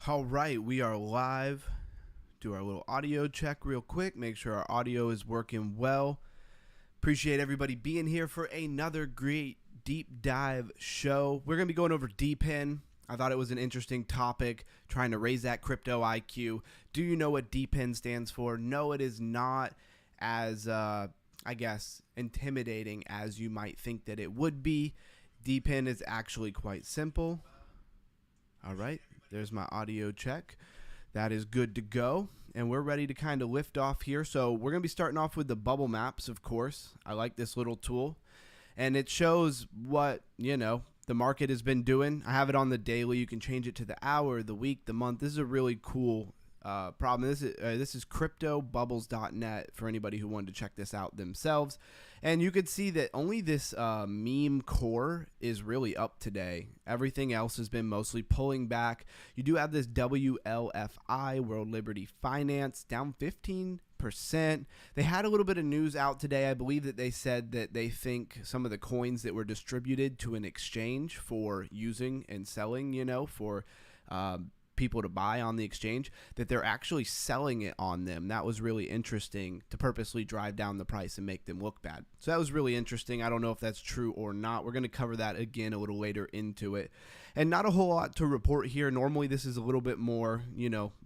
All right, we are live. Do our little audio check real quick. Make sure our audio is working well. Appreciate everybody being here for another great deep dive show. We're going to be going over DePIN. I thought it was an interesting topic, trying to raise that crypto IQ. Do you know what DePIN stands for? No, it is not as, intimidating as you might think that it would be. DePIN is actually quite simple. All right, there's my audio check. That is good to go. And we're ready to kind of lift off here. So we're going to be starting off with the bubble maps, of course. I like this little tool. And it shows what, the market has been doing. I have it on the daily. You can change it to the hour, the week, the month. This is a really cool problem. This is cryptobubbles.net for anybody who wanted to check this out themselves. And you could see that only this meme core is really up today. Everything else has been mostly pulling back. You do have this WLFI, World Liberty Finance, down 15%. They had a little bit of news out today. I believe that they said that they think some of the coins that were distributed to an exchange for using and selling, for people to buy on the exchange, that they're actually selling it on them. That was really interesting, to purposely drive down the price and make them look bad. So that was really interesting. I don't know if that's true or not. We're going to cover that again a little later into it. And not a whole lot to report here. Normally this is a little bit more,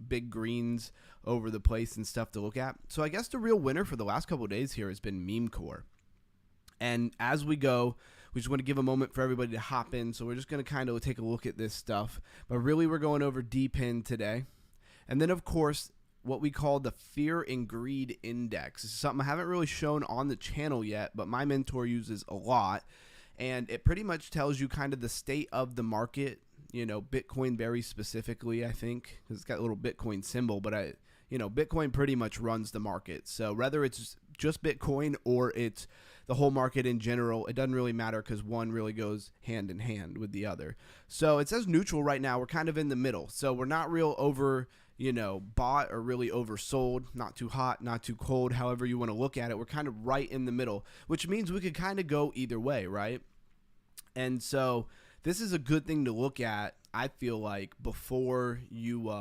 big greens over the place and stuff to look at. So I guess the real winner for the last couple of days here has been meme core. And as we go, we just want to give a moment for everybody to hop in. So we're just going to kind of take a look at this stuff. But really, we're going over DePIN today. And then, of course, what we call the Fear and Greed Index. This is something I haven't really shown on the channel yet, but my mentor uses a lot. And it pretty much tells you kind of the state of the market, Bitcoin very specifically, I think, because it's got a little Bitcoin symbol. But Bitcoin pretty much runs the market. So whether it's just Bitcoin or it's the whole market in general, it doesn't really matter because one really goes hand in hand with the other. So it says neutral right now. We're kind of in the middle. So we're not real over, bought or really oversold, not too hot, not too cold, however you want to look at it. We're kind of right in the middle, which means we could kind of go either way, right? And so this is a good thing to look at, I feel like, before you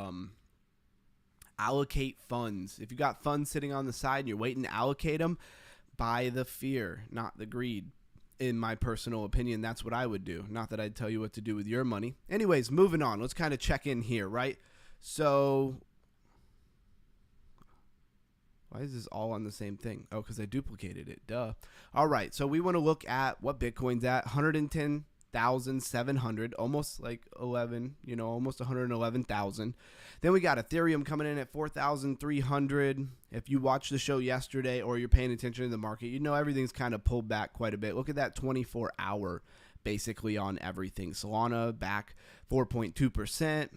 allocate funds. If you got funds sitting on the side and you're waiting to allocate them, buy the fear, not the greed. In my personal opinion, that's what I would do. Not that I'd tell you what to do with your money. Anyways, moving on. Let's kind of check in here, right? So why is this all on the same thing? Oh, because I duplicated it. Duh. All right. So we want to look at what Bitcoin's at. 110,700, almost like 11, almost 111,000. Then we got Ethereum coming in at 4,300. If you watched the show yesterday or you're paying attention to the market, everything's kind of pulled back quite a bit. Look at that 24-hour basically on everything. Solana back 4.2%.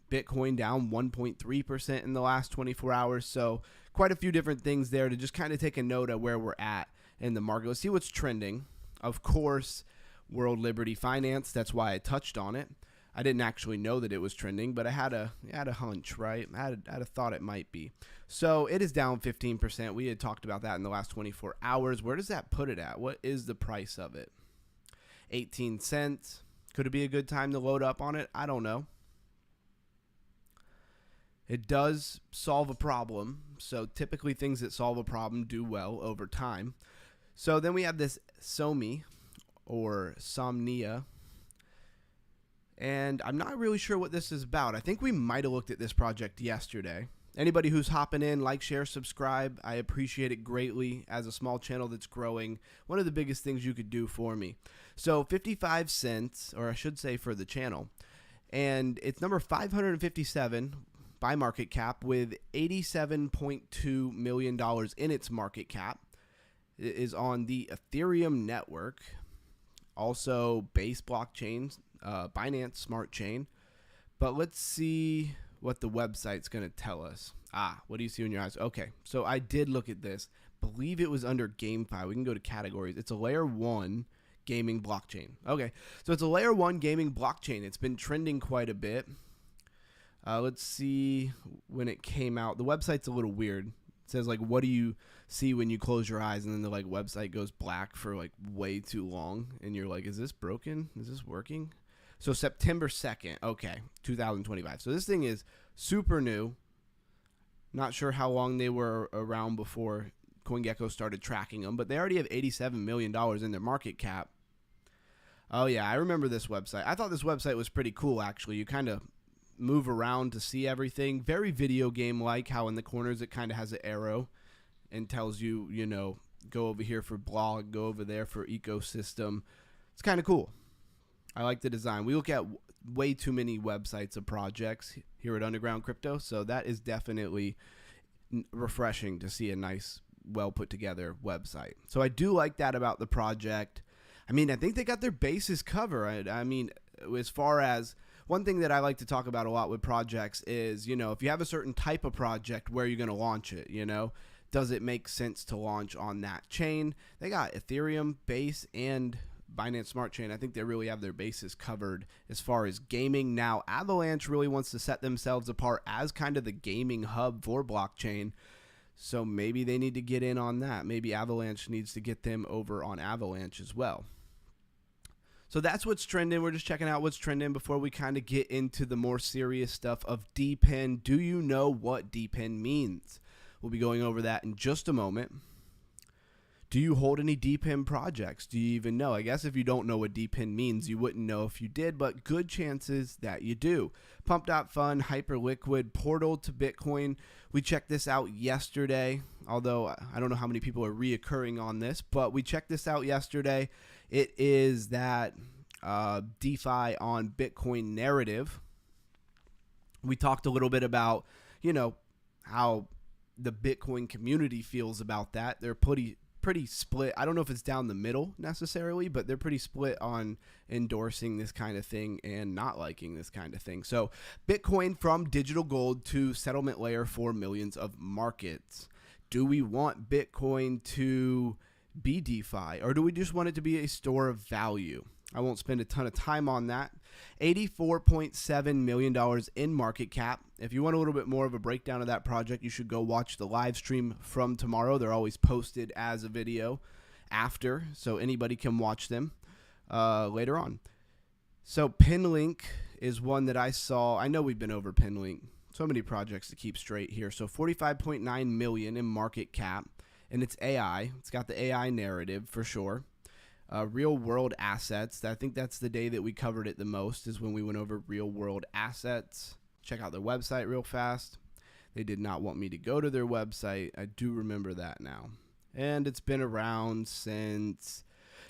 Bitcoin down 1.3% in the last 24 hours. So quite a few different things there to just kind of take a note of where we're at in the market. Let's see what's trending. Of course, World Liberty Finance. That's why I touched on it. I didn't actually know that it was trending, but I had a hunch, right? I had a thought it might be. So it is down 15%. We had talked about that in the last 24 hours. Where does that put it at? What is the price of it? 18 cents. Could it be a good time to load up on it? I don't know. It does solve a problem. So typically things that solve a problem do well over time. So then we have this SOMI or Somnia. And I'm not really sure what this is about. I think we might have looked at this project yesterday. Anybody who's hopping in, like, share, subscribe. I appreciate it greatly as a small channel that's growing. One of the biggest things you could do for me. So 55 cents, or I should say for the channel. And it's number 557 by market cap with $87.2 million in its market cap. It is on the Ethereum network. Also Base blockchain, Binance Smart Chain. But let's see what the website's going to tell us. What do you see in your eyes? Okay, so I did look at this. Believe it was under GameFi. We can go to categories. It's a layer 1 gaming blockchain. Okay, so it's a layer 1 gaming blockchain. It's been trending quite a bit. Let's see when it came out. The website's a little weird. It says, like, what do you see when you close your eyes? And then the, like, website goes black for, like, way too long. And you're like, is this broken? Is this working? So September 2nd, okay, 2025. So this thing is super new. Not sure how long they were around before CoinGecko started tracking them, but they already have $87 million in their market cap. Oh, yeah, I remember this website. I thought this website was pretty cool, actually. You kind of move around to see everything. Very video game-like, how in the corners it kind of has an arrow and tells you, you know, go over here for blog, go over there for ecosystem. It's kind of cool. I like the design. We look at way too many websites of projects here at Underground Crypto, so that is definitely refreshing to see a nice, well put together website. So I do like that about the project. I mean, I think they got their bases covered. I mean, as far as one thing that I like to talk about a lot with projects is, you know, if you have a certain type of project, where are you going to launch it, you know? Does it make sense to launch on that chain? They got Ethereum, Base, and Binance Smart Chain. I think they really have their bases covered as far as gaming. Now, Avalanche really wants to set themselves apart as kind of the gaming hub for blockchain. So maybe they need to get in on that. Maybe Avalanche needs to get them over on Avalanche as well. So that's what's trending. We're just checking out what's trending before we kind of get into the more serious stuff of DePIN. Do you know what DePIN means? We'll be going over that in just a moment. Do you hold any DePIN projects? Do you even know? I guess if you don't know what DePIN means, you wouldn't know if you did, but good chances that you do. Pump.fun, Hyperliquid, portal to Bitcoin. We checked this out yesterday, although I don't know how many people are reoccurring on this, but we checked this out yesterday. It is that DeFi on Bitcoin narrative. We talked a little bit about, you know, how the Bitcoin community feels about that. They're pretty split. I don't know if it's down the middle necessarily, but they're pretty split on endorsing this kind of thing and not liking this kind of thing. So Bitcoin from digital gold to settlement layer for millions of markets. Do we want Bitcoin to be DeFi, or do we just want it to be a store of value? I won't spend a ton of time on that. $84.7 million in market cap. If you want a little bit more of a breakdown of that project, you should go watch the live stream from tomorrow. They're always posted as a video after, so anybody can watch them later on. So Pinlink is one that I saw. I know we've been over Pinlink. So many projects to keep straight here. So 45.9 million in market cap, and it's AI. It's got the AI narrative for sure. Real world assets. I think that's the day that we covered it the most, is when we went over real world assets. Check out their website real fast. They did not want me to go to their website. I do remember that now. And it's been around since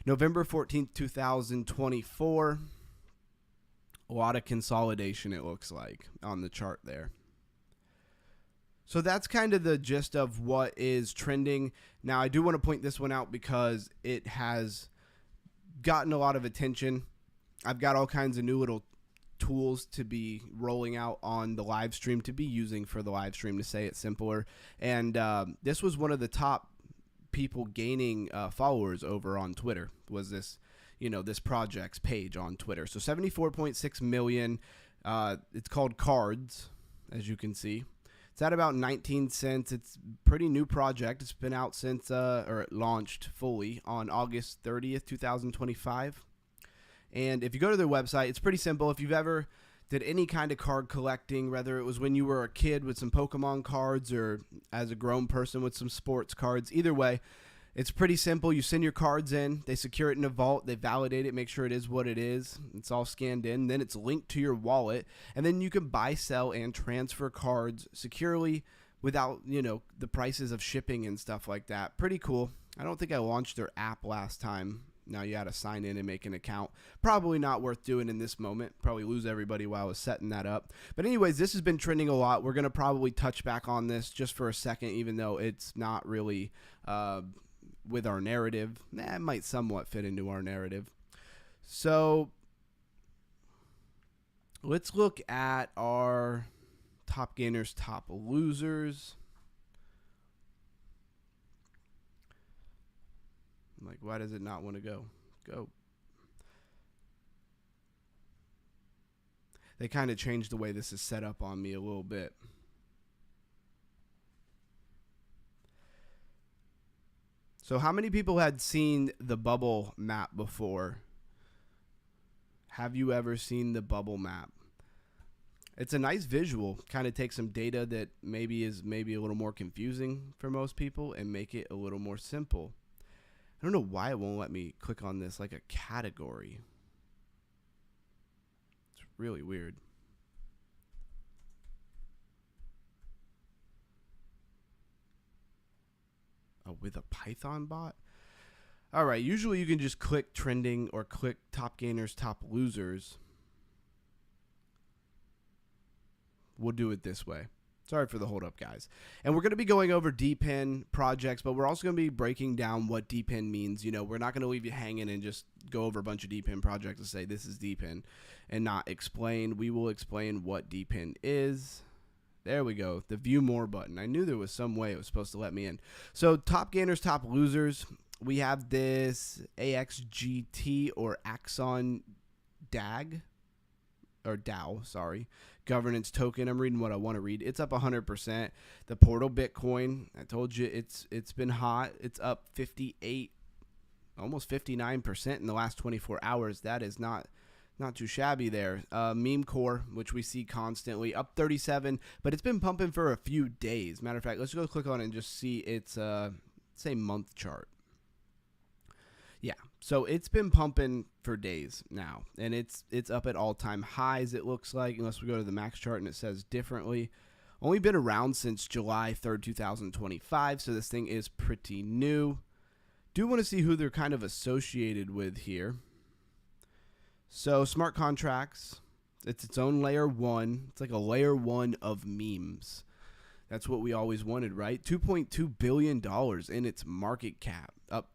November 14th, 2024. A lot of consolidation, it looks like, on the chart there. So that's kind of the gist of what is trending. Now, I do want to point this one out because it has gotten a lot of attention. I've got all kinds of new little tools to be rolling out on the live stream, to be using for the live stream, to say it simpler. And this was one of the top people gaining followers over on Twitter, was this, you know, this project's page on Twitter. So 74.6 million. It's called Cards, as you can see. It's at about 19 cents. It's a pretty new project. It's been out since, or it launched fully on August 30th, 2025. And if you go to their website, it's pretty simple. If you've ever did any kind of card collecting, whether it was when you were a kid with some Pokemon cards or as a grown person with some sports cards, either way, it's pretty simple. You send your cards in, they secure it in a vault, they validate it, make sure it is what it is. It's all scanned in, then it's linked to your wallet, and then you can buy, sell, and transfer cards securely without, you know, the prices of shipping and stuff like that. Pretty cool. I don't think I launched their app last time. Now you had to sign in and make an account. Probably not worth doing in this moment. Probably lose everybody while I was setting that up. But anyways, this has been trending a lot. We're going to probably touch back on this just for a second, even though it's not really with our narrative. It might somewhat fit into our narrative. So let's look at our top gainers, top losers. I'm like, why does it not want to go? Go. They kind of changed the way this is set up on me a little bit. So how many people had seen the bubble map before? Have you ever seen the bubble map? It's a nice visual. Kind of take some data that maybe is a little more confusing for most people and make it a little more simple. I don't know why it won't let me click on this like a category. It's really weird. Oh, with a Python bot? All right, usually you can just click trending or click top gainers, top losers. We'll do it this way. Sorry for the hold up, guys. And we're going to be going over DePIN projects, but we're also going to be breaking down what DePIN means. You know, we're not going to leave you hanging and just go over a bunch of DePIN projects and say this is DePIN and not explain. We will explain what DePIN is. There we go. The view more button. I knew there was some way it was supposed to let me in. So top gainers, top losers. We have this AXGT or Axon DAG or DAO, sorry, governance token. I'm reading what I want to read. It's up 100%. The Portal Bitcoin, I told you it's been hot. It's up 58, almost 59% in the last 24 hours. That is not too shabby there. Meme Core, which we see constantly, up 37, but it's been pumping for a few days. Matter of fact, let's go click on it and just see its say month chart. Yeah, so it's been pumping for days now, and it's up at all-time highs, it looks like, unless we go to the max chart and it says differently. Only been around since July 3rd, 2025, so this thing is pretty new. Do want to see who they're kind of associated with here. So smart contracts, it's its own layer 1. It's like a layer 1 of memes. That's what we always wanted, right? $2.2 billion in its market cap, up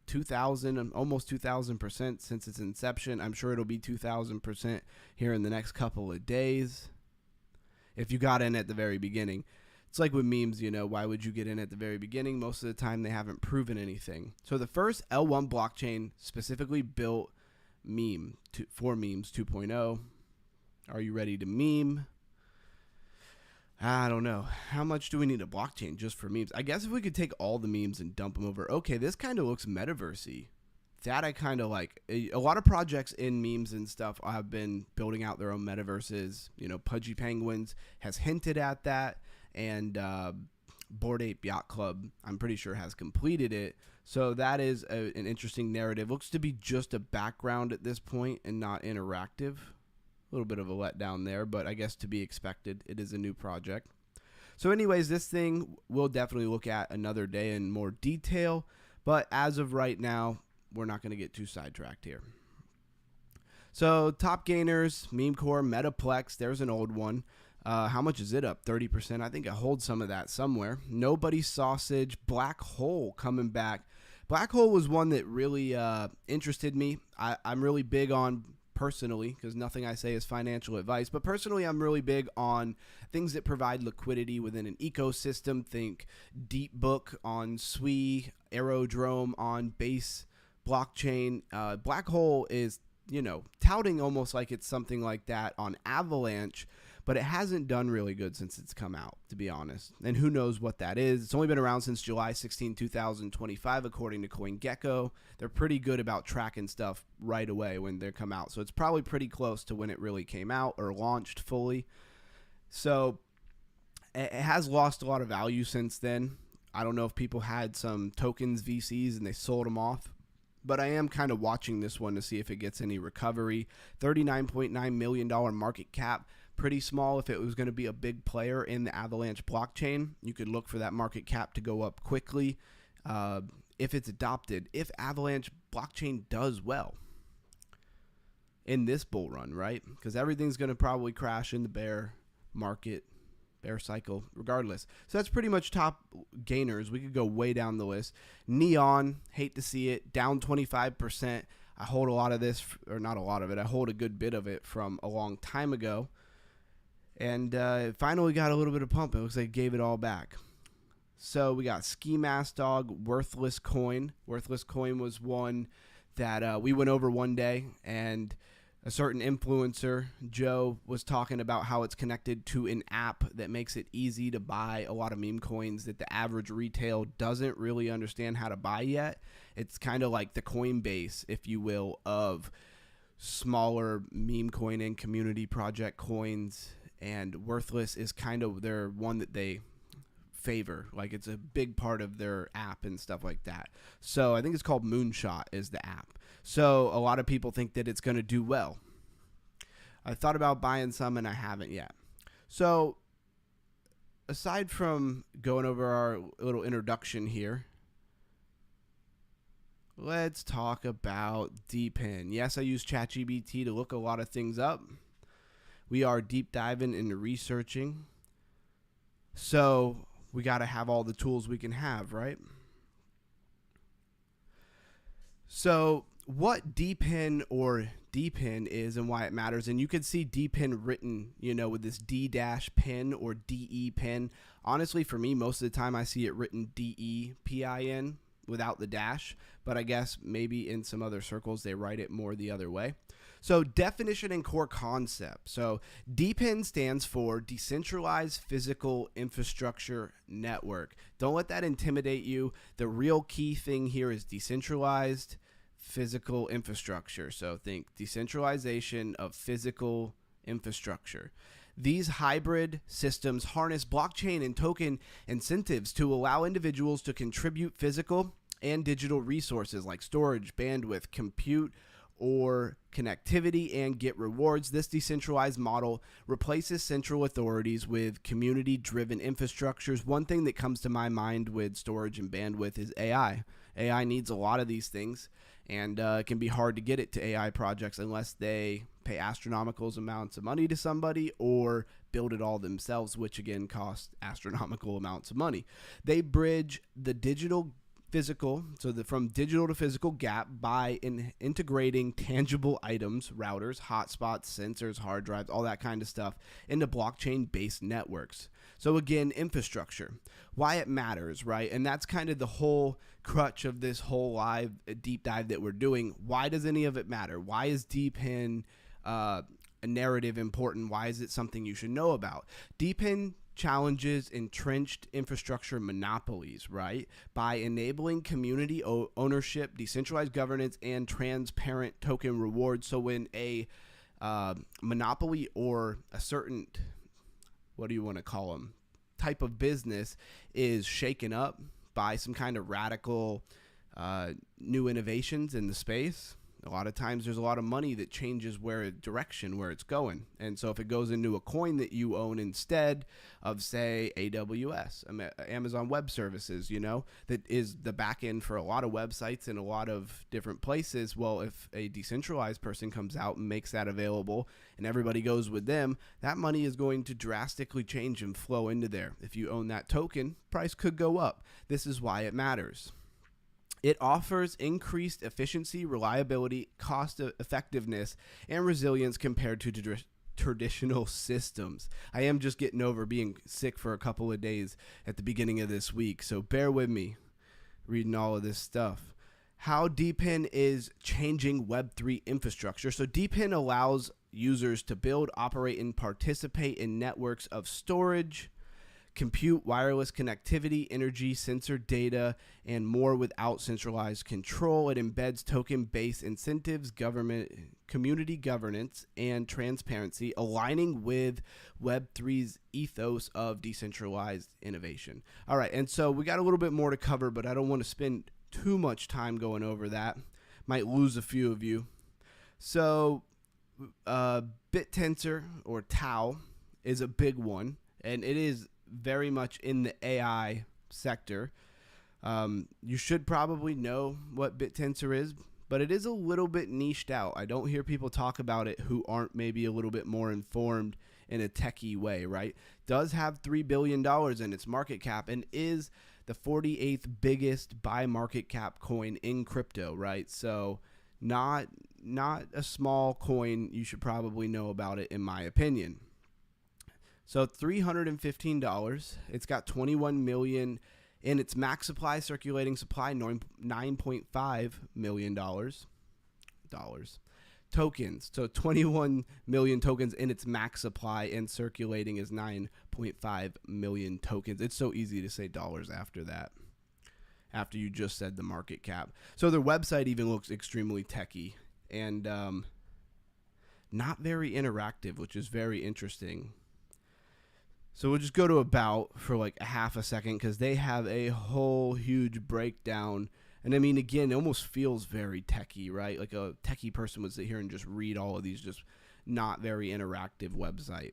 2,000, almost 2,000% since its inception. I'm sure it'll be 2,000% here in the next couple of days. If you got in at the very beginning, it's like with memes, you know, why would you get in at the very beginning? Most of the time they haven't proven anything. So the first L1 blockchain specifically built for memes 2.0. Are you ready to meme? I don't know. How much do we need a blockchain just for memes? I guess if we could take all the memes and dump them over. Okay, this kind of looks metaverse-y. That I kind of like. A lot of projects in memes and stuff have been building out their own metaverses. You know, Pudgy Penguins has hinted at that. And Bored Ape Yacht Club, I'm pretty sure, has completed it. So that is an interesting narrative. Looks to be just a background at this point and not interactive. A little bit of a letdown there, but I guess to be expected. It is a new project. So anyways, this thing we'll definitely look at another day in more detail. But as of right now, we're not going to get too sidetracked here. So top gainers, Meme Core, Metaplex, there's an old one. How much is it up? 30%. I think I hold some of that somewhere. Nobody Sausage, Black Hole coming back. Black Hole was one that really interested me. I'm really big on, personally, because nothing I say is financial advice, but personally I'm really big on things that provide liquidity within an ecosystem. Think DeepBook on Sui, Aerodrome on Base blockchain. Black Hole is, you know, touting almost like it's something like that on Avalanche, but it hasn't done really good since it's come out, to be honest. And who knows what that is. It's only been around since July 16, 2025, according to CoinGecko. They're pretty good about tracking stuff right away when they come out. So it's probably pretty close to when it really came out or launched fully. So it has lost a lot of value since then. I don't know if people had some tokens, VCs, and they sold them off. But I am kind of watching this one to see if it gets any recovery. $39.9 million market cap. Pretty small. If it was going to be a big player in the Avalanche blockchain, you could look for that market cap to go up quickly if it's adopted, if Avalanche blockchain does well in this bull run, right? Because everything's going to probably crash in the bear market, bear cycle, regardless. So that's pretty much top gainers. We could go way down the list. Neon, hate to see it, down 25%. I hold a lot of this, or not a lot of it, I hold a good bit of it from a long time ago. And it finally got a little bit of pump. It looks like it gave it all back. So we got Ski Mask Dog, Worthless Coin. Worthless Coin was one that we went over one day, and a certain influencer, Joe, was talking about how it's connected to an app that makes it easy to buy a lot of meme coins that the average retail doesn't really understand how to buy yet. It's kind of like the Coinbase, if you will, of smaller meme coin and community project coins, and Worthless is kind of their one that they favor. Like, it's a big part of their app and stuff like that. So I think it's called Moonshot is the app. So a lot of people think that it's going to do well. I thought about buying some and I haven't yet. So aside from going over our little introduction here, let's talk about DePIN. Yes, I use ChatGPT to look a lot of things up. We are deep diving into researching. So we got to have all the tools we can have, right? So what DePIN or DePIN is and why it matters, and you can see DePIN written, with this D-pin or DE-pin. Honestly, for me, most of the time I see it written DEPIN without the dash, but I guess maybe in some other circles they write it more the other way. So definition and core concept. So DePIN stands for Decentralized Physical Infrastructure Network. Don't let that intimidate you. The real key thing here is decentralized physical infrastructure. So think decentralization of physical infrastructure. These hybrid systems harness blockchain and token incentives to allow individuals to contribute physical and digital resources like storage, bandwidth, compute, or connectivity, and get rewards. This decentralized model replaces central authorities with community-driven infrastructures. One thing that comes to my mind with storage and bandwidth is AI. AI needs a lot of these things, and it can be hard to get it to AI projects unless they pay astronomical amounts of money to somebody or build it all themselves, which again costs astronomical amounts of money. They bridge the digital physical, so from digital to physical gap by integrating tangible items, routers, hotspots, sensors, hard drives, all that kind of stuff into blockchain-based networks. So again, infrastructure, why it matters, right? And that's kind of the whole crutch of this whole live deep dive that we're doing. Why does any of it matter? Why is DePIN a narrative important? Why is it something you should know about? DePIN challenges entrenched infrastructure monopolies, right? By enabling community ownership, decentralized governance, and transparent token rewards. So when a monopoly or a certain, what do you want to call them, type of business is shaken up by some kind of radical new innovations in the space, a lot of times there's a lot of money that changes where it's going. And so if it goes into a coin that you own instead of, say, AWS, Amazon Web Services, that is the back end for a lot of websites in a lot of different places. Well, if a decentralized person comes out and makes that available and everybody goes with them, that money is going to drastically change and flow into there. If you own that token, price could go up. This is why it matters. It offers increased efficiency, reliability, cost effectiveness, and resilience compared to traditional systems. I am just getting over being sick for a couple of days at the beginning of this week, so bear with me reading all of this stuff. How DePIN is changing Web3 infrastructure. So DePIN allows users to build, operate, and participate in networks of storage, compute, wireless connectivity, energy, sensor data, and more without centralized control. It embeds token-based incentives, government, community governance, and transparency, aligning with Web3's ethos of decentralized innovation. All right, and so we got a little bit more to cover, but I don't want to spend too much time going over that. Might lose a few of you. So BitTensor, or Tau, is a big one, and it is very much in the AI sector. You should probably know what BitTensor is, but it is a little bit niched out. I don't hear people talk about it who aren't maybe a little bit more informed in a techie way, right? Does have $3 billion in its market cap and is the 48th biggest by market cap coin in crypto, right? So not a small coin. You should probably know about it, in my opinion. So $315. It's got 21 million in its max supply, circulating supply $9.5 million tokens. So 21 million tokens in its max supply, and circulating is 9.5 million tokens. It's so easy to say dollars after that, after you just said the market cap. So their website even looks extremely techy, and not very interactive, which is very interesting. So we'll just go to about for like a half a second because they have a whole huge breakdown. And I mean, again, it almost feels very techie, right? Like a techie person would sit here and just read all of these just not very interactive website.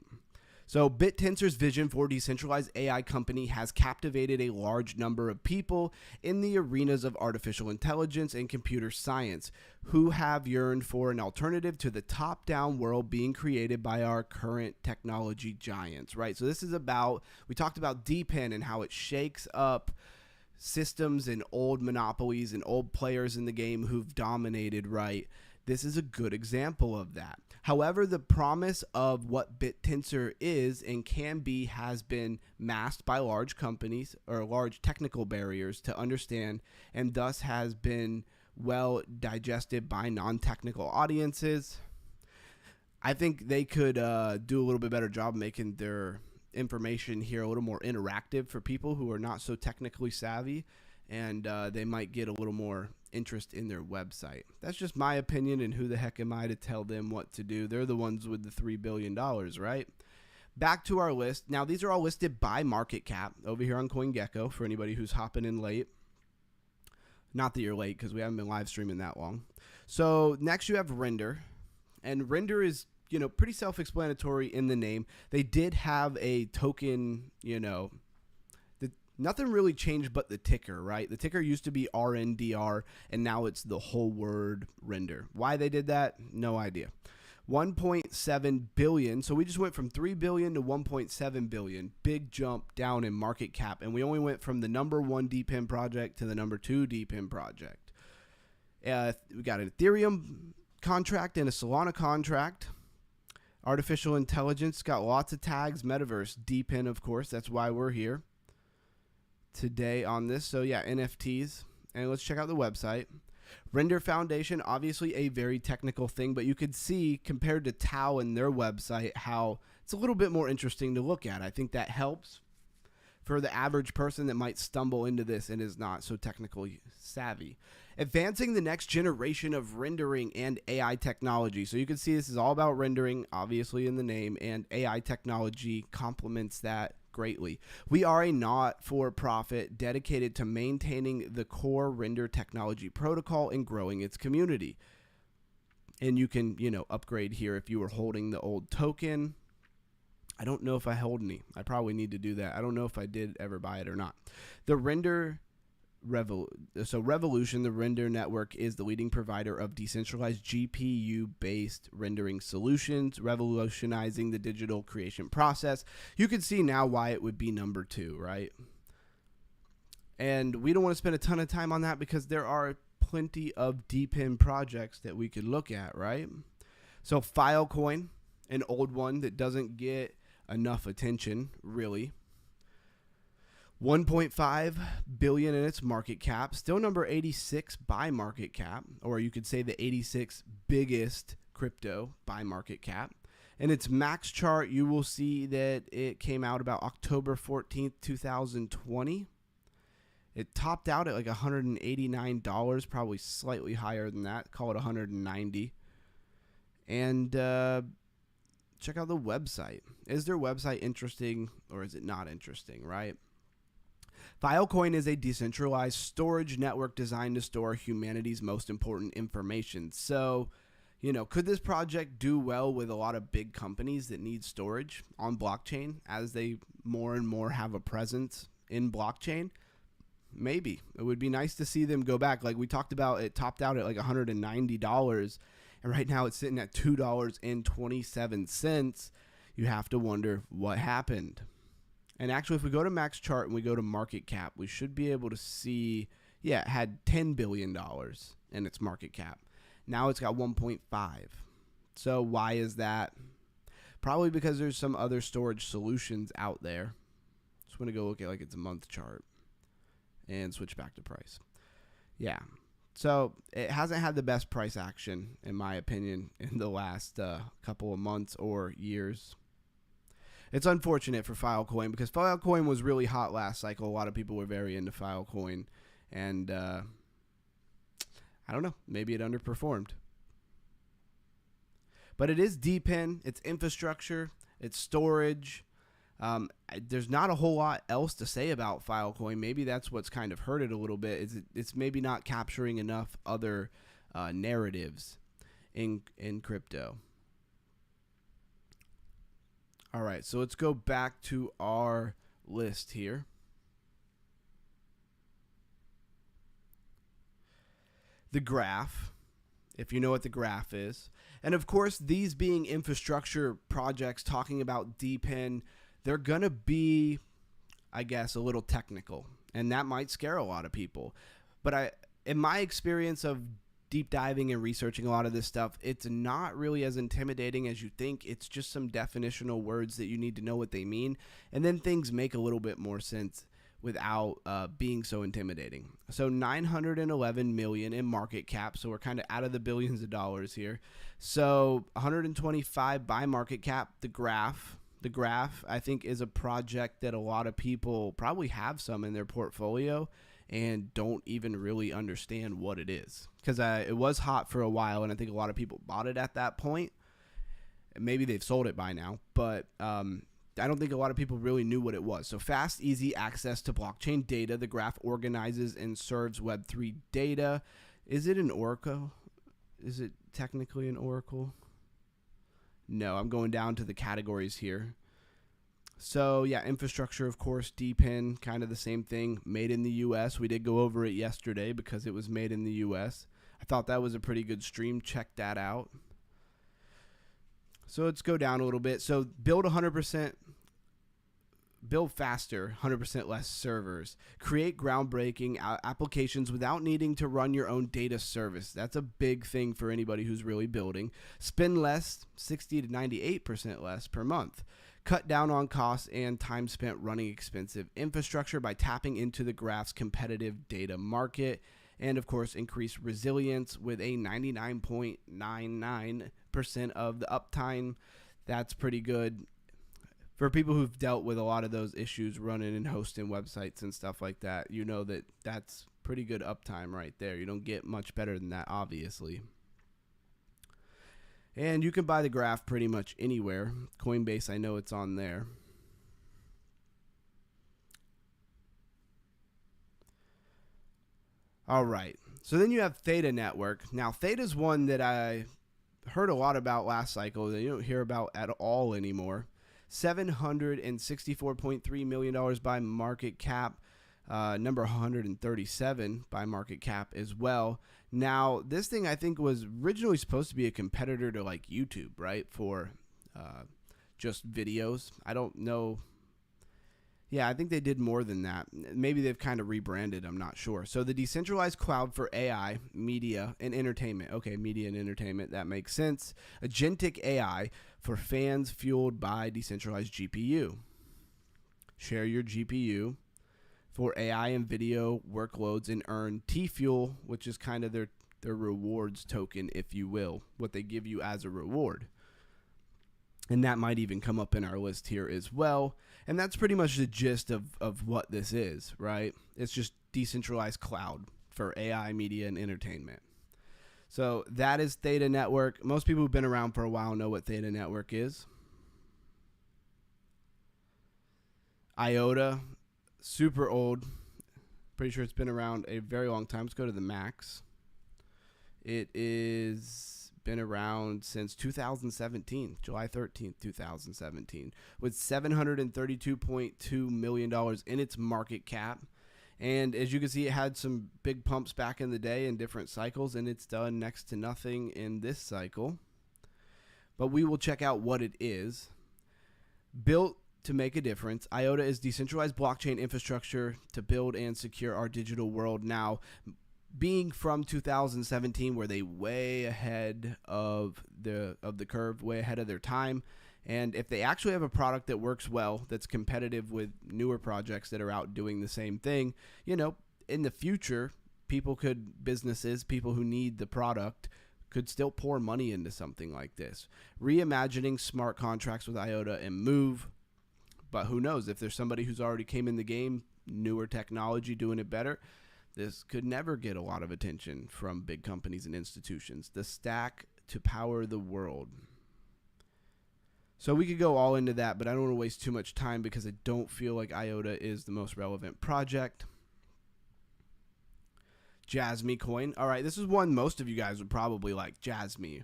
So BitTensor's vision for decentralized AI company has captivated a large number of people in the arenas of artificial intelligence and computer science who have yearned for an alternative to the top-down world being created by our current technology giants, right? So this is about, we talked about DePIN and how it shakes up systems and old monopolies and old players in the game who've dominated, right? This is a good example of that. However, the promise of what BitTensor is and can be has been masked by large companies or large technical barriers to understand, and thus has been well digested by non-technical audiences. I think they could do a little bit better job making their information here a little more interactive for people who are not so technically savvy, and they might get a little more interest in their website. That's just my opinion, and who the heck am I to tell them what to do? They're the ones with the $3 billion, right? Back to our list. Now, these are all listed by market cap over here on CoinGecko for anybody who's hopping in late. Not that you're late because we haven't been live streaming that long. So next you have Render, and Render is, you know, pretty self-explanatory in the name. They did have a token, you know, nothing really changed but the ticker, right? The ticker used to be RNDR, and now it's the whole word render. Why they did that? No idea. 1.7 billion. So we just went from 3 billion to 1.7 billion. Big jump down in market cap. And we only went from the number 1 DePIN project to the number 2 DePIN project. We got an Ethereum contract and a Solana contract. Artificial intelligence got lots of tags. Metaverse, DePIN, of course. That's why we're here today on this. So yeah, NFTs, and let's check out the website. Render Foundation, obviously a very technical thing, but you could see compared to Tau and their website how it's a little bit more interesting to look at. I think that helps for the average person that might stumble into this and is not so technically savvy. Advancing the next generation of rendering and AI technology. So you can see this is all about rendering, obviously in the name, and AI technology complements that greatly. We are a not-for-profit dedicated to maintaining the core render technology protocol and growing its community. And you can, you know, upgrade here if you were holding the old token. I don't know if I hold any. I probably need to do that. I don't know if I did ever buy it or not. The Render Revolution, the Render Network, is the leading provider of decentralized GPU-based rendering solutions, revolutionizing the digital creation process. You can see now why it would be number 2, right? And we don't want to spend a ton of time on that because there are plenty of DePIN projects that we could look at, right? So Filecoin, an old one that doesn't get enough attention, really. 1.5 billion in its market cap, still number 86 by market cap, or you could say the 86th biggest crypto by market cap. In its max chart, you will see that it came out about October 14th, 2020. It topped out at like $189, probably slightly higher than that. Call it 190. And check out the website. Is their website interesting or is it not interesting, right? Filecoin is a decentralized storage network designed to store humanity's most important information. So, you know, could this project do well with a lot of big companies that need storage on blockchain as they more and more have a presence in blockchain? Maybe. It would be nice to see them go back. Like we talked about, it topped out at like $190, and right now it's sitting at $2.27. You have to wonder what happened. And actually, if we go to max chart and we go to market cap, we should be able to see, yeah, it had $10 billion in its market cap. Now it's got 1.5. So why is that? Probably because there's some other storage solutions out there. Just want to go look at like its month chart and switch back to price. Yeah. So it hasn't had the best price action, in my opinion, in the last couple of months or years. It's unfortunate for Filecoin because Filecoin was really hot last cycle. A lot of people were very into Filecoin, and I don't know, maybe it underperformed. But it is DePIN, it's infrastructure, it's storage. There's not a whole lot else to say about Filecoin. Maybe that's what's kind of hurt it a little bit. It's maybe not capturing enough other narratives in crypto. All right, so let's go back to our list here. The graph, if you know what the graph is. And of course, these being infrastructure projects talking about DePIN, they're going to be, I guess, a little technical. And that might scare a lot of people. But in my experience of deep diving and researching a lot of this stuff, it's not really as intimidating as you think. It's just some definitional words that you need to know what they mean. And then things make a little bit more sense without being so intimidating. So 911 million in market cap. So we're kind of out of the billions of dollars here. So 125 by market cap. The graph, I think, is a project that a lot of people probably have some in their portfolio and don't even really understand what it is. Because it was hot for a while, and I think a lot of people bought it at that point. Maybe they've sold it by now, but I don't think a lot of people really knew what it was. So fast, easy access to blockchain data. The graph organizes and serves Web3 data. Is it an Oracle? Is it technically an Oracle? No, I'm going down to the categories here. So yeah, infrastructure, of course, DePIN, kind of the same thing, made in the US. We did go over it yesterday because it was made in the US. I thought that was a pretty good stream. Check that out. So let's go down a little bit. So build faster, 100% less servers. Create groundbreaking applications without needing to run your own data service. That's a big thing for anybody who's really building. Spend less, 60 to 98% less per month. Cut down on costs and time spent running expensive infrastructure by tapping into the graph's competitive data market. And of course, increase resilience with a 99.99% of the uptime. That's pretty good. For people who've dealt with a lot of those issues running and hosting websites and stuff like that, you know that that's pretty good uptime right there. You don't get much better than that, obviously. And you can buy the graph pretty much anywhere. Coinbase, I know it's on there. All right. So then you have Theta Network. Now, Theta's one that I heard a lot about last cycle that you don't hear about at all anymore. $764.3 million by market cap. Number 137 by market cap as well. Now, this thing I think was originally supposed to be a competitor to like YouTube, right? For just videos. I don't know. Yeah, I think they did more than that. Maybe they've kind of rebranded. I'm not sure. So the decentralized cloud for AI, media, and entertainment. Okay, media and entertainment. That makes sense. Agentic AI for fans fueled by decentralized GPU. Share your GPU for AI and video workloads and earn T-Fuel, which is kind of their rewards token, if you will, what they give you as a reward. And that might even come up in our list here as well. And that's pretty much the gist of what this is, right? It's just decentralized cloud for AI, media, and entertainment. So that is Theta Network. Most people who've been around for a while know what Theta Network is. IOTA, super old. Pretty sure it's been around a very long time. Let's go to the max. It is been around since 2017, July 13th, 2017, with $732.2 million in its market cap. And as you can see, it had some big pumps back in the day in different cycles, and it's done next to nothing in this cycle. But we will check out what it is. Built to make a difference, IOTA is decentralized blockchain infrastructure to build and secure our digital world. Now, being from 2017, where they way ahead of the curve, way ahead of their time, and if they actually have a product that works well, that's competitive with newer projects that are out doing the same thing, you know, in the future, businesses, people who need the product, could still pour money into something like this. Reimagining smart contracts with IOTA and Move, but who knows, if there's somebody who's already came in the game, newer technology, doing it better, this could never get a lot of attention from big companies and institutions. The stack to power the world. So we could go all into that, but I don't want to waste too much time because I don't feel like IOTA is the most relevant project. Jasmy coin. All right, this is one most of you guys would probably like, Jasmy.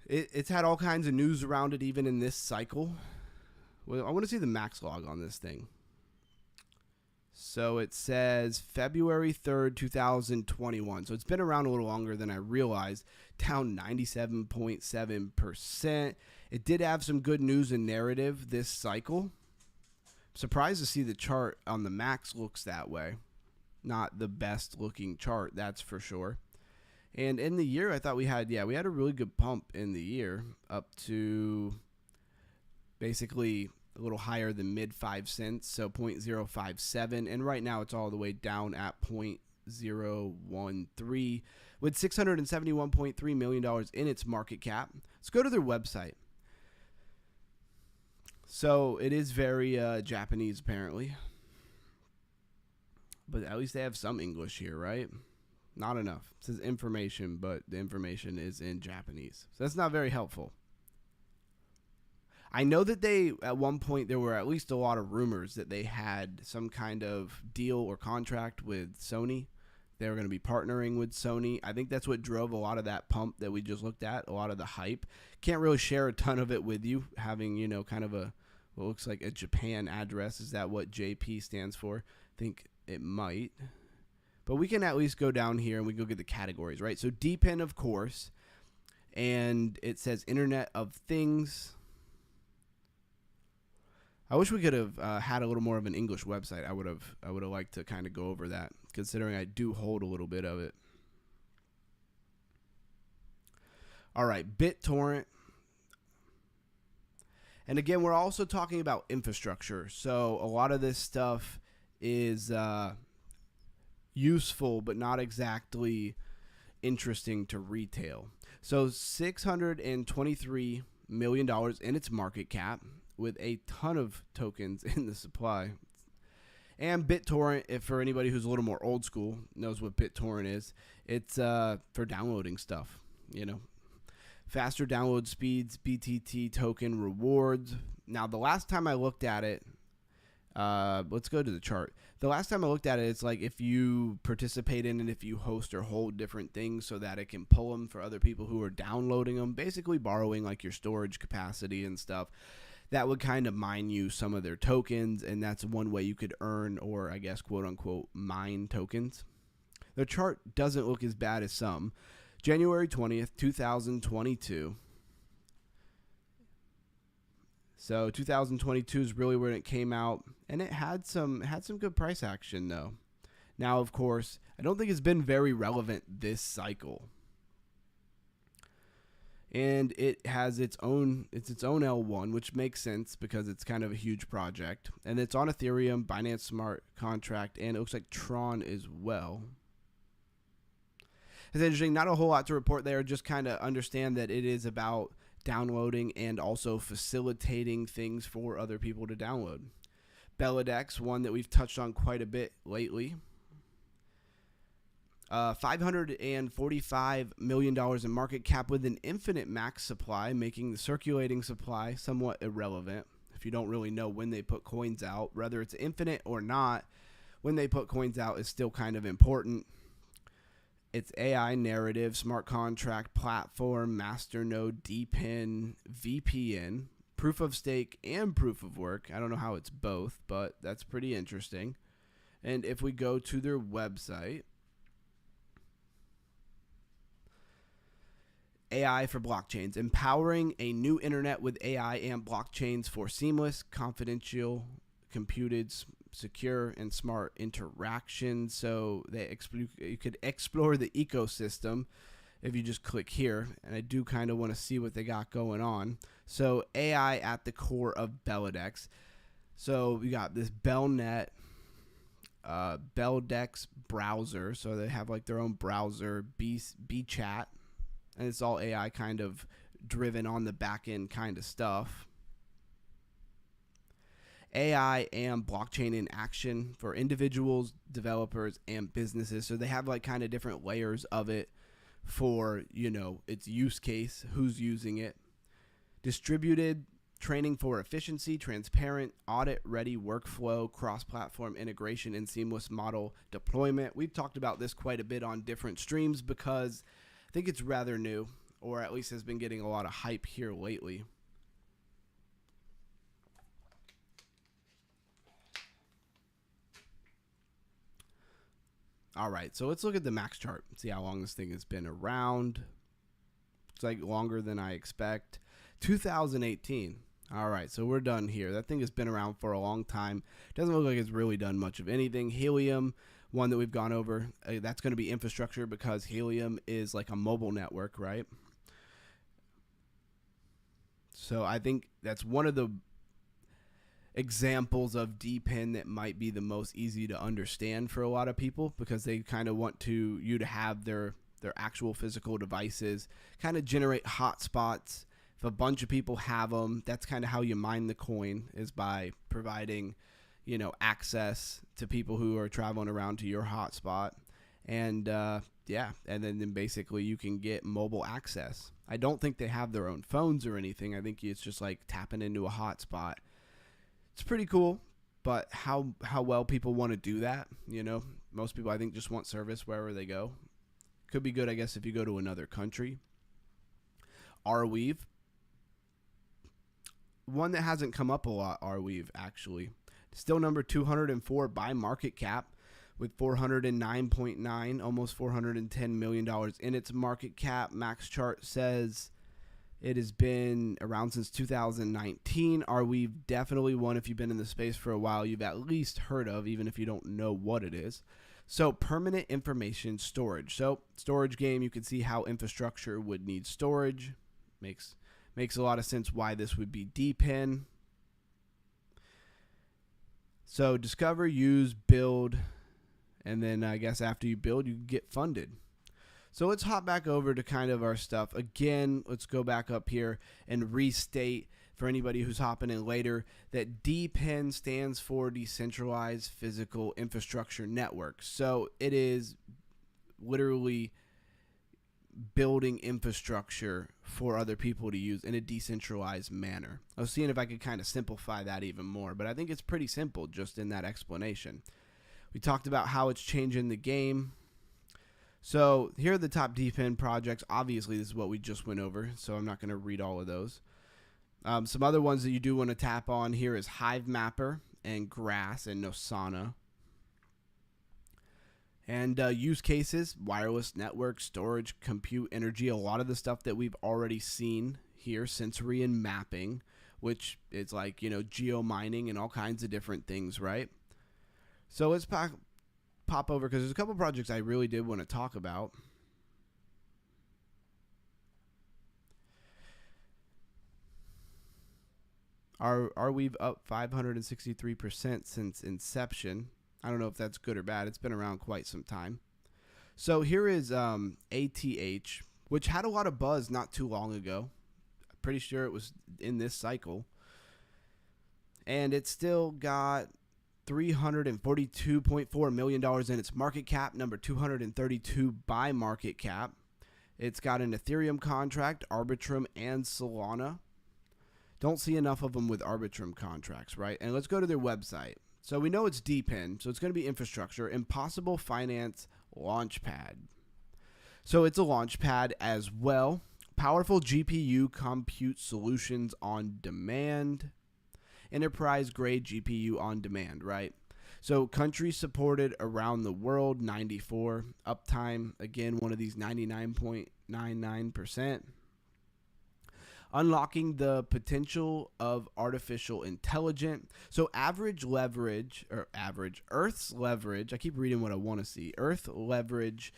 It's had all kinds of news around it even in this cycle. Well, I want to see the max log on this thing. So it says February 3rd, 2021. So it's been around a little longer than I realized. Down 97.7%. It did have some good news and narrative this cycle. Surprised to see the chart on the max looks that way. Not the best looking chart, that's for sure. And in the year, I thought we had a really good pump in the year up to basically a little higher than mid 5 cents, so 0.057, and right now it's all the way down at 0.013 with $671.3 million in its market cap. Let's go to their website. So it is very Japanese apparently, but at least they have some English here, right? Not enough. It says information, but the information is in Japanese, so that's not very helpful. I know that at one point, there were at least a lot of rumors that they had some kind of deal or contract with Sony. They were going to be partnering with Sony. I think that's what drove a lot of that pump that we just looked at, a lot of the hype. Can't really share a ton of it with you, having, kind of what looks like a Japan address. Is that what JP stands for? I think it might. But we can at least go down here and we go get the categories, right? So DePIN, of course, and it says Internet of Things. I wish we could have had a little more of an English website. I would have liked to kind of go over that, considering I do hold a little bit of it. All right, BitTorrent. And again, we're also talking about infrastructure. So a lot of this stuff is useful, but not exactly interesting to retail. So $623 million in its market cap, with a ton of tokens in the supply. And BitTorrent, if for anybody who's a little more old school, knows what BitTorrent is, it's for downloading stuff, Faster download speeds, BTT token rewards. Now, the last time I looked at it, let's go to the chart. The last time I looked at it, it's like if you participate in it, if you host or hold different things so that it can pull them for other people who are downloading them, basically borrowing like your storage capacity and stuff. That would kind of mine you some of their tokens, and that's one way you could earn or, I guess, quote-unquote, mine tokens. The chart doesn't look as bad as some. January 20th, 2022. So 2022 is really when it came out, and it had some good price action, though. Now, of course, I don't think it's been very relevant this cycle. And it has its own L1, which makes sense because it's kind of a huge project. And it's on Ethereum, Binance Smart Contract, and it looks like Tron as well. It's interesting, not a whole lot to report there, just kind of understand that it is about downloading and also facilitating things for other people to download. Beladex, one that we've touched on quite a bit lately. $545 million in market cap with an infinite max supply, making the circulating supply somewhat irrelevant. If you don't really know when they put coins out, whether it's infinite or not, when they put coins out is still kind of important. It's AI narrative, smart contract platform, masternode, DePIN, VPN, proof of stake, and proof of work. I don't know how it's both, but that's pretty interesting. And if we go to their website, AI for blockchains, empowering a new internet with AI and blockchains for seamless, confidential, computed, secure, and smart interaction. So you could explore the ecosystem if you just click here. And I do kind of want to see what they got going on. So AI at the core of Beladex. So we got this Belnet, Beldex browser. So they have like their own browser, BChat. And it's all AI kind of driven on the back end kind of stuff. AI and blockchain in action for individuals, developers, and businesses. So they have like kind of different layers of it for, its use case, who's using it. Distributed training for efficiency, transparent, audit-ready workflow, cross-platform integration, and seamless model deployment. We've talked about this quite a bit on different streams because I think it's rather new, or at least has been getting a lot of hype here lately. All right, so let's look at the max chart, see how long this thing has been around. It's like longer than I expect. 2018. All right, so we're done here. That thing has been around for a long time. Doesn't look like it's really done much of anything. Helium, one that we've gone over, that's going to be infrastructure because Helium is like a mobile network, right? So I think that's one of the examples of DePIN that might be the most easy to understand for a lot of people because they kind of want you to have their actual physical devices, kind of generate hotspots. If a bunch of people have them, that's kind of how you mine the coin, is by providing, access to people who are traveling around to your hotspot. And and then basically you can get mobile access. I don't think they have their own phones or anything. I think it's just like tapping into a hotspot. It's pretty cool, but how well people want to do that, most people I think just want service wherever they go. Could be good, I guess, if you go to another country. Arweave. One that hasn't come up a lot, Arweave, actually. Still number 204 by market cap with 409.9, almost $410 million in its market cap. Max chart says it has been around since 2019. Arweave definitely one, if you've been in the space for a while, you've at least heard of, even if you don't know what it is. So permanent information storage. So storage game, you can see how infrastructure would need storage. Makes a lot of sense why this would be DePIN. So discover, use, build, and then I guess after you build, you get funded. So let's hop back over to kind of our stuff. Again, let's go back up here and restate for anybody who's hopping in later that DePIN stands for Decentralized Physical Infrastructure Network. So it is literally building infrastructure for other people to use in a decentralized manner. I was seeing if I could kind of simplify that even more, but I think it's pretty simple just in that explanation. We talked about how it's changing the game. So here are the top DePIN projects. Obviously, this is what we just went over, so I'm not going to read all of those. Some other ones that you do want to tap on here is Hive Mapper and Grass and Nosana. And use cases, wireless network, storage, compute, energy, a lot of the stuff that we've already seen here, sensory and mapping, which is like, geo mining and all kinds of different things, right? So let's pop over because there's a couple projects I really did want to talk about. We've up 563% since inception. I don't know if that's good or bad. It's been around quite some time. So here is ATH, which had a lot of buzz not too long ago. I'm pretty sure it was in this cycle. And it's still got $342.4 million in its market cap, number 232 by market cap. It's got an Ethereum contract, Arbitrum, and Solana. Don't see enough of them with Arbitrum contracts, right? And let's go to their website. So we know it's DePIN, so it's going to be infrastructure. Impossible Finance Launchpad. So it's a launchpad as well. Powerful GPU compute solutions on demand. Enterprise grade GPU on demand, right? So countries supported around the world, 94. Uptime, again, one of these 99.99%. Unlocking the potential of artificial intelligence. So Earth's leverage, I keep reading what I want to see. Earth leverage,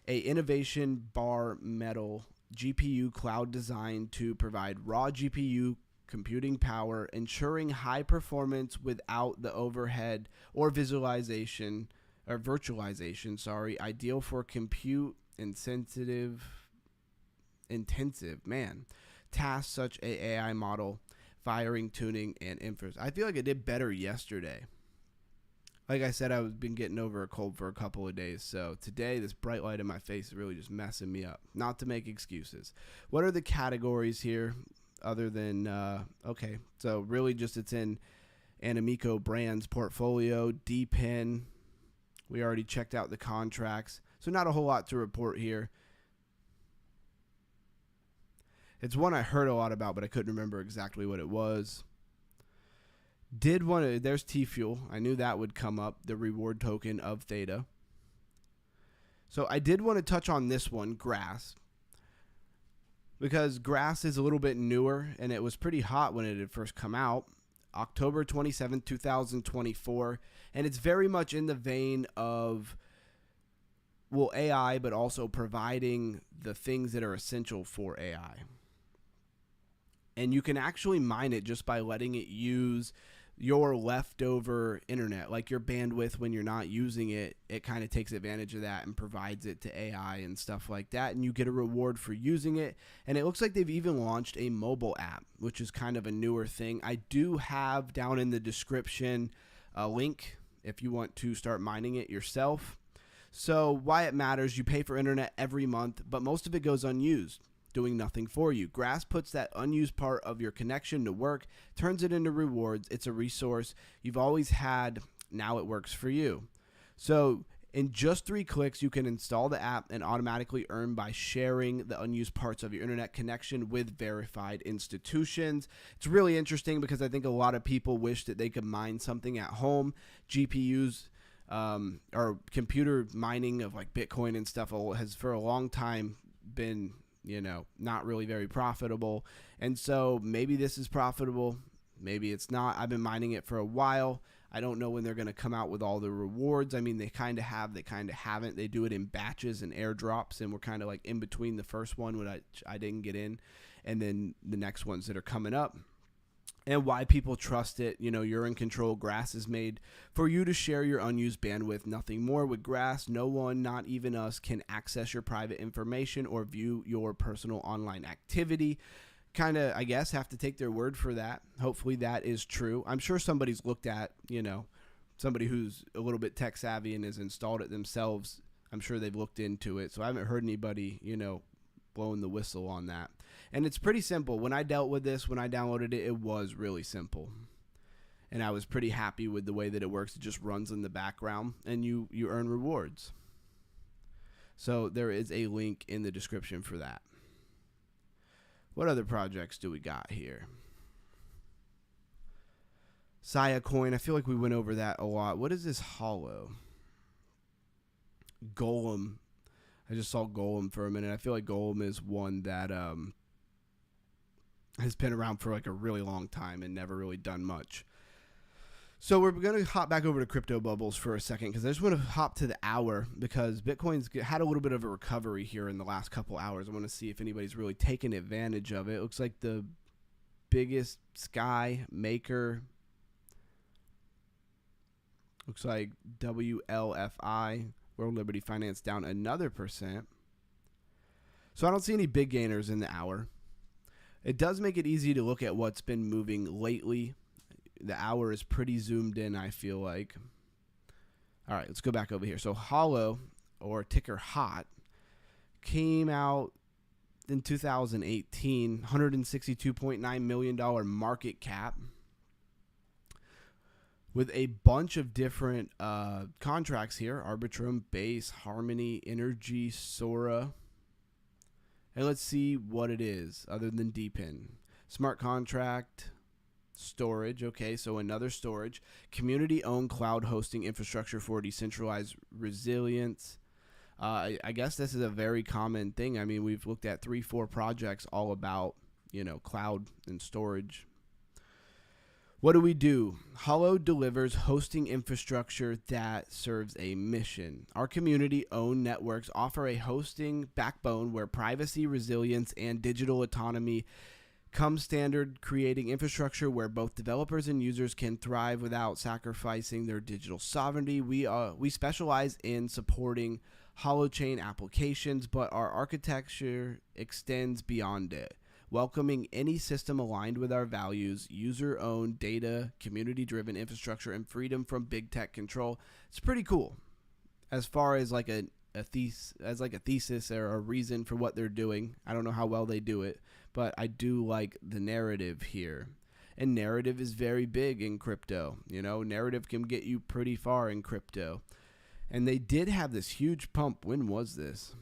a innovation bar metal GPU cloud designed to provide raw GPU computing power, ensuring high performance without the overhead or virtualization, ideal for compute intensive tasks such as AI model, firing, tuning, and inference. I feel like I did better yesterday. Like I said, I've been getting over a cold for a couple of days, so today this bright light in my face is really just messing me up. Not to make excuses. What are the categories here? other than, okay, so really just it's in Animico Brands portfolio, DePIN. We already checked out the contracts, so not a whole lot to report here. It's one I heard a lot about, but I couldn't remember exactly what it was. There's T-Fuel. I knew that would come up, the reward token of Theta. So I did want to touch on this one, Grass, because Grass is a little bit newer, and it was pretty hot when it had first come out, October 27, 2024, and it's very much in the vein of, well, AI, but also providing the things that are essential for AI. And you can actually mine it just by letting it use your leftover internet, like your bandwidth when you're not using it. It kind of takes advantage of that and provides it to AI and stuff like that, and you get a reward for using it. And it looks like they've even launched a mobile app, which is kind of a newer thing. I do have down in the description a link if you want to start mining it yourself. So why it matters, you pay for internet every month, but most of it goes unused, doing nothing for you. Grass puts that unused part of your connection to work, turns it into rewards. It's a resource you've always had. Now it works for you. So in just 3 clicks, you can install the app and automatically earn by sharing the unused parts of your internet connection with verified institutions. It's really interesting because I think a lot of people wish that they could mine something at home. GPUs or computer mining of like Bitcoin and stuff has for a long time been, not really very profitable. And so maybe this is profitable, maybe it's not. I've been mining it for a while. I don't know when they're going to come out with all the rewards. I mean, they kind of have, they kind of haven't. They do it in batches and airdrops, and we're kind of like in between the first one when I didn't get in, and then the next ones that are coming up. And why people trust it, you're in control. Grass is made for you to share your unused bandwidth, nothing more. With Grass, no one, not even us, can access your private information or view your personal online activity. Kind of, I guess, have to take their word for that. Hopefully that is true. I'm sure somebody's looked at, somebody who's a little bit tech savvy and has installed it themselves. I'm sure they've looked into it. So I haven't heard anybody, blowing the whistle on that. And it's pretty simple. When I dealt with this, when I downloaded it, it was really simple. And I was pretty happy with the way that it works. It just runs in the background, and you earn rewards. So there is a link in the description for that. What other projects do we got here? Saya Coin. I feel like we went over that a lot. What is this hollow? Golem. I just saw Golem for a minute. I feel like Golem is one that has been around for like a really long time and never really done much. So we're going to hop back over to crypto bubbles for a second because I just want to hop to the hour because Bitcoin's had a little bit of a recovery here in the last couple hours. I want to see if anybody's really taken advantage of it. It looks like the biggest Sky Maker looks like WLFI, World Liberty Finance, down another %. So I don't see any big gainers in the hour. It does make it easy to look at what's been moving lately. The hour is pretty zoomed in, I feel like. All right, let's go back over here. So Hollow, or ticker HOT, came out in 2018, $162.9 million market cap, with a bunch of different contracts here: Arbitrum, Base, Harmony, Energy, Sora. And let's see what it is other than DePIN. Smart contract, storage. Okay, so another storage. Community-owned cloud hosting infrastructure for decentralized resilience. I guess this is a very common thing. I mean, we've looked at 3-4 projects all about, cloud and storage. What do? Hollow delivers hosting infrastructure that serves a mission. Our community-owned networks offer a hosting backbone where privacy, resilience, and digital autonomy come standard, creating infrastructure where both developers and users can thrive without sacrificing their digital sovereignty. We specialize in supporting holochain applications, but our architecture extends beyond it, welcoming any system aligned with our values: user-owned, data, community-driven infrastructure, and freedom from big tech control. It's pretty cool as far as like a thesis or a reason for what they're doing. I don't know how well they do it, but I do like the narrative here. And narrative is very big in crypto. You know, narrative can get you pretty far in crypto. And they did have this huge pump. When was this?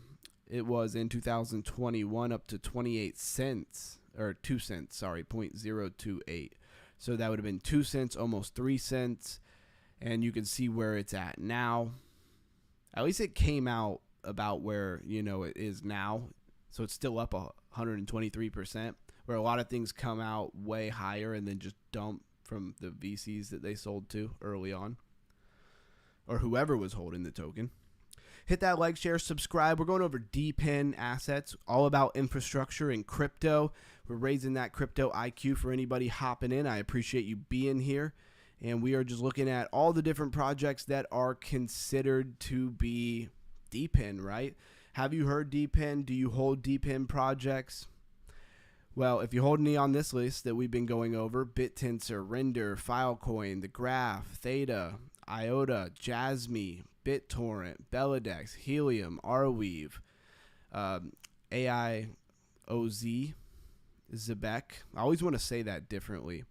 It was in 2021 up to 28 cents, or 2 cents, sorry, 0.028. So that would have been 2 cents, almost 3 cents. And you can see where it's at now. At least it came out about where, you know, it is now. So it's still up 123%, where a lot of things come out way higher and then just dump from the VCs that they sold to early on, or whoever was holding the token. Hit that like, share, subscribe. We're going over DePIN assets, all about infrastructure and crypto. We're raising that crypto IQ for anybody hopping in. I appreciate you being here. And we are just looking at all the different projects that are considered to be DePIN, right? Have you heard DePIN? Do you hold DePIN projects? Well, if you hold any on this list that we've been going over, BitTensor, Render, Filecoin, The Graph, Theta, IOTA, Jasmy, BitTorrent, Belladex, Helium, Arweave, AIOZ, Zebek. I always want to say that differently.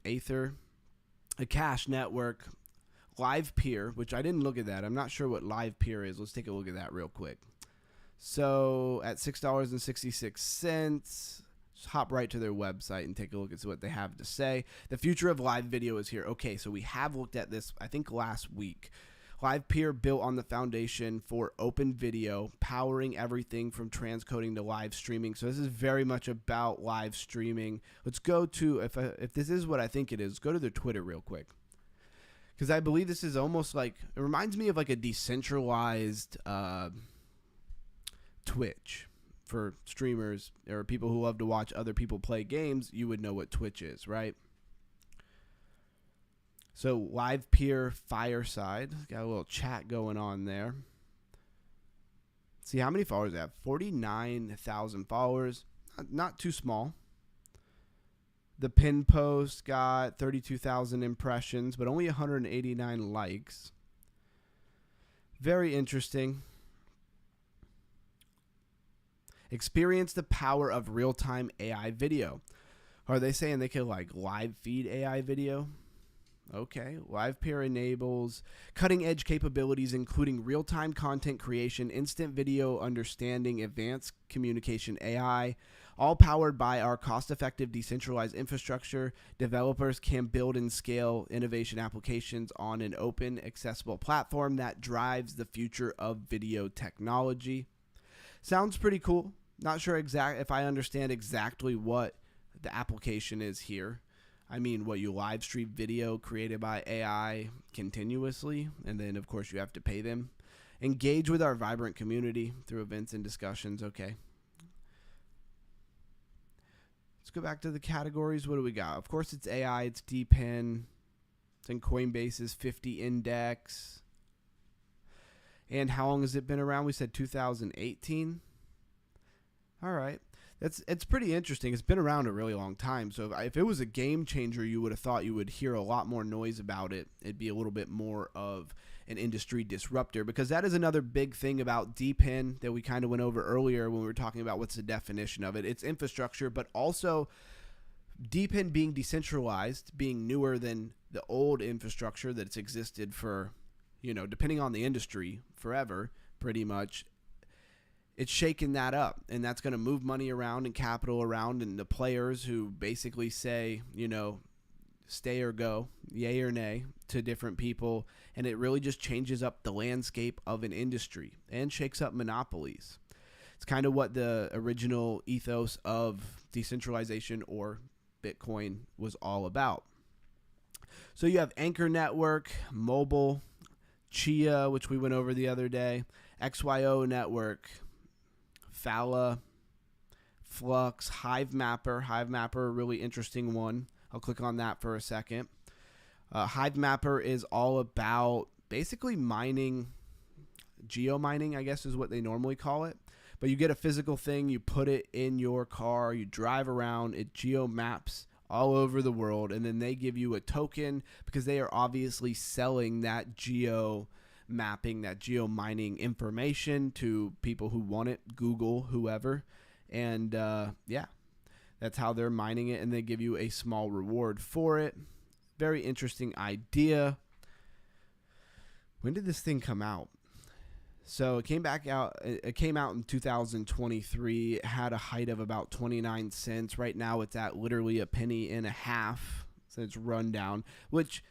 Aether, a Cash Network, LivePeer, which I didn't look at that. I'm not sure what LivePeer is. Let's take a look at that real quick. So at $6.66, just hop right to their website and take a look at what they have to say. The future of live video is here. Okay, so we have looked at this, I think, last week. LivePeer built on the foundation for open video, powering everything from transcoding to live streaming. So this is very much about live streaming. Let's go to, if this is what I think it is, go to their Twitter real quick. Because I believe this is almost like, it reminds me of like a decentralized Twitch. For streamers or people who love to watch other people play games, you would know what Twitch is, right? So LivePeer Fireside, got a little chat going on there. See how many followers they have. 49,000 followers, not too small. The pin post got 32,000 impressions, but only 189 likes. Very interesting. Experience the power of real-time AI video. Are they saying they could like live feed AI video? Okay. LivePeer enables cutting-edge capabilities including real-time content creation, instant video understanding, advanced communication AI, all powered by our cost-effective decentralized infrastructure. Developers can build and scale innovation applications on an open, accessible platform that drives the future of video technology. Sounds pretty cool. Not sure if I understand exactly what the application is here. I mean, what, you live stream video created by AI continuously, and then of course you have to pay them. Engage with our vibrant community through events and discussions. Okay. Let's go back to the categories. What do we got? Of course it's AI, it's DePIN, it's in Coinbase's 50 index. And how long has it been around? We said 2018. All right. It's pretty interesting. It's been around a really long time. So if it was a game changer, you would have thought you would hear a lot more noise about it. It'd be a little bit more of an industry disruptor, because that is another big thing about DePIN that we kind of went over earlier when we were talking about what's the definition of it. It's infrastructure, but also DePIN being decentralized, being newer than the old infrastructure that's existed for, you know, depending on the industry, forever, pretty much. It's shaking that up, and that's going to move money around and capital around, and the players who basically say, you know, stay or go, yay or nay, to different people, and it really just changes up the landscape of an industry and shakes up monopolies. It's kind of what the original ethos of decentralization or Bitcoin was all about. So you have Anchor Network, Mobile, Chia, which we went over the other day, XYO Network, Fala, Flux, Hivemapper. Hivemapper, a really interesting one. I'll click on that for a second. Hivemapper is all about basically mining, geomining, I guess is what they normally call it. But you get a physical thing, you put it in your car, you drive around, it geomaps all over the world, and then they give you a token because they are obviously selling that mapping, that geo-mining information to people who want it, Google, whoever. And yeah, That's how they're mining it, and they give you a small reward for it. Very interesting idea. When did this thing come out? So it came out in 2023. It had a height of about 29 cents. Right now it's at literally a penny and a half. So it's run down, which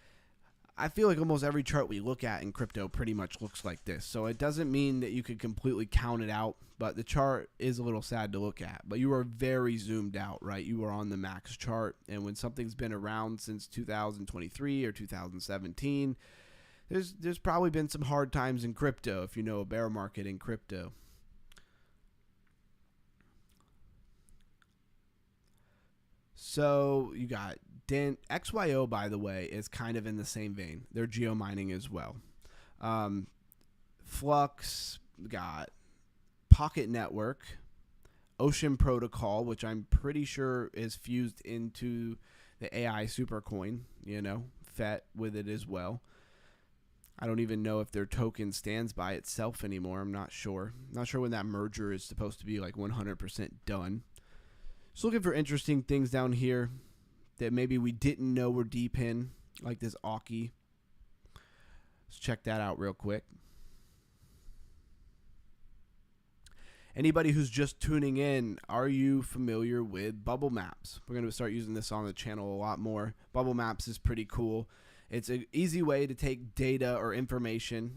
I feel like almost every chart we look at in crypto pretty much looks like this. So it doesn't mean that you could completely count it out, but the chart is a little sad to look at. But you are very zoomed out, right? You are on the max chart. And when something's been around since 2023 or 2017, there's probably been some hard times in crypto, if you know a bear market in crypto. So you got XYO, by the way, is kind of in the same vein. They're geomining as well. Flux, got Pocket Network, Ocean Protocol, which I'm pretty sure is fused into the AI Supercoin, FET with it as well. I don't even know if their token stands by itself anymore. I'm not sure. Not sure when that merger is supposed to be like 100% done. Just looking for interesting things down here that maybe we didn't know were DePIN, like this Aki. Let's check that out real quick. Anybody who's just tuning in, are you familiar with bubble maps? We're going to start using this on the channel a lot more. Bubble maps is pretty cool. It's an easy way to take data or information,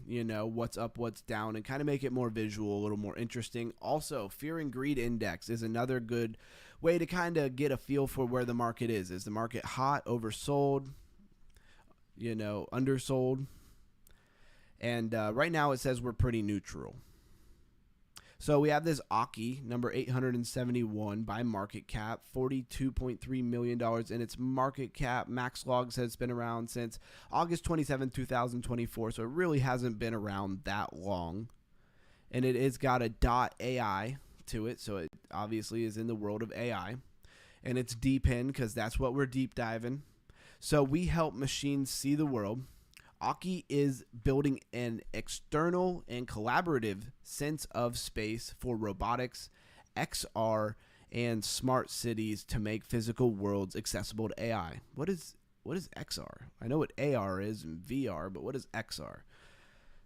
what's up, what's down, and kind of make it more visual, a little more interesting. Also, Fear and Greed Index is another good way to kind of get a feel for where the market is. Is the market hot, oversold, undersold? And right now it says we're pretty neutral. So we have this Aki, number 871 by market cap, $42.3 million in its market cap. Max Log says it's been around since August 27, 2024, so it really hasn't been around that long. And it is got a .ai to it, so it obviously is in the world of AI. And it's DePIN because that's what we're deep diving. So we help machines see the world. Aki is building an external and collaborative sense of space for robotics, XR, and smart cities to make physical worlds accessible to AI. What is XR? I know what AR is and VR, but what is XR?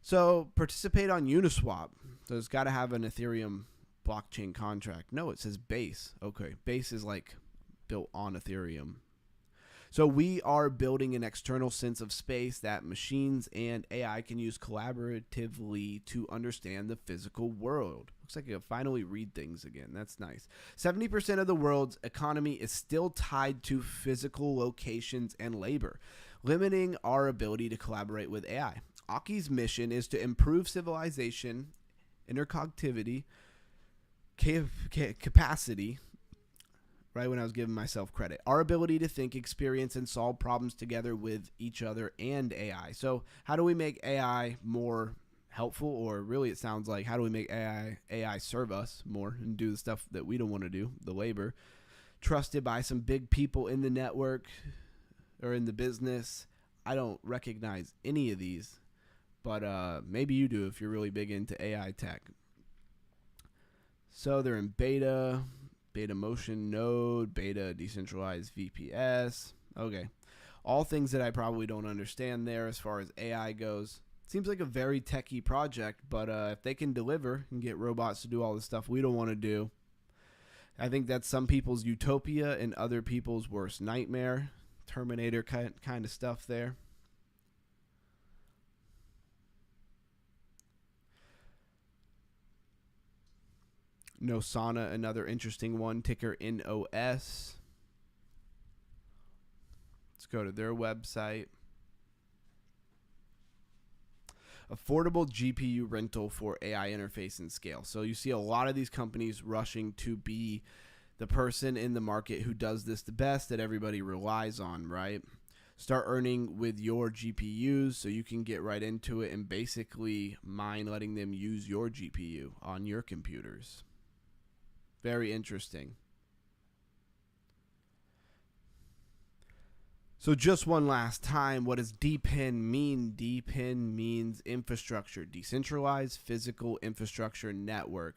So participate on Uniswap. So it's got to have an Ethereum blockchain contract. No, it says Base. Okay, Base is like built on Ethereum. So we are building an external sense of space that machines and AI can use collaboratively to understand the physical world. Looks like I can finally read things again. That's nice. 70% of the world's economy is still tied to physical locations and labor, limiting our ability to collaborate with AI. Aki's mission is to improve civilization, interconnectivity, capacity, right when I was giving myself credit. Our ability to think, experience, and solve problems together with each other and AI. So how do we make AI more helpful? Or really it sounds like, how do we make AI serve us more and do the stuff that we don't want to do, the labor? Trusted by some big people in the network or in the business. I don't recognize any of these, but maybe you do if you're really big into AI tech. So they're in beta motion node, beta decentralized VPS. Okay. All things that I probably don't understand there as far as AI goes. Seems like a very techie project, but if they can deliver and get robots to do all the stuff we don't want to do, I think that's some people's utopia and other people's worst nightmare. Terminator kind of stuff there. Nosana, another interesting one, ticker NOS. Let's go to their website. Affordable GPU rental for AI interface and scale. So you see a lot of these companies rushing to be the person in the market who does this the best, that everybody relies on, right? Start earning with your GPUs so you can get right into it and basically mine letting them use your GPU on your computers. Very interesting. So just one last time, what does DePIN mean? DePIN means infrastructure, decentralized physical infrastructure network.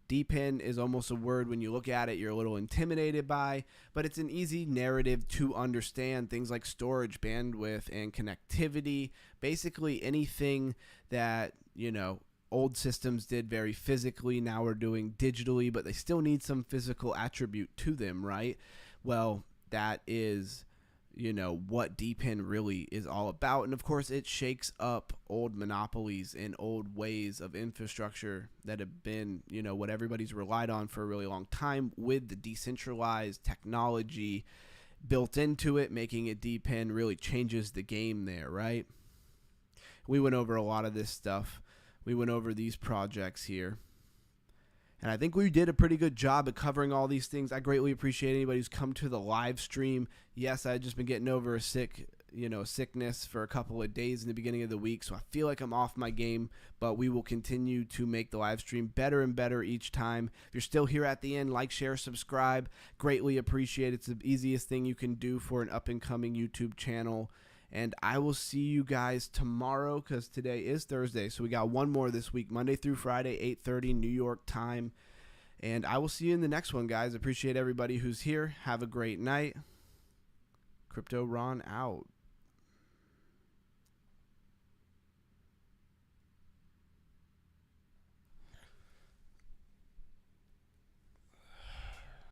DePIN is almost a word when you look at it you're a little intimidated by, but it's an easy narrative to understand. Things like storage, bandwidth, and connectivity. Basically anything that, old systems did very physically, now we're doing digitally, but they still need some physical attribute to them, right? Well, that is what DePIN really is all about. And of course it shakes up old monopolies and old ways of infrastructure that have been what everybody's relied on for a really long time, with the decentralized technology built into it, making it DePIN really changes the game there, right? We went over a lot of this stuff. We went over these projects here. And I think we did a pretty good job at covering all these things. I greatly appreciate anybody who's come to the live stream. Yes, I've just been getting over a sickness for a couple of days in the beginning of the week, so I feel like I'm off my game, but we will continue to make the live stream better and better each time. If you're still here at the end, like, share, subscribe. Greatly appreciate it. It's the easiest thing you can do for an up-and-coming YouTube channel. And I will see you guys tomorrow, because today is Thursday. So we got one more this week, Monday through Friday, 8:30 New York time. And I will see you in the next one, guys. Appreciate everybody who's here. Have a great night. Crypto Ron out.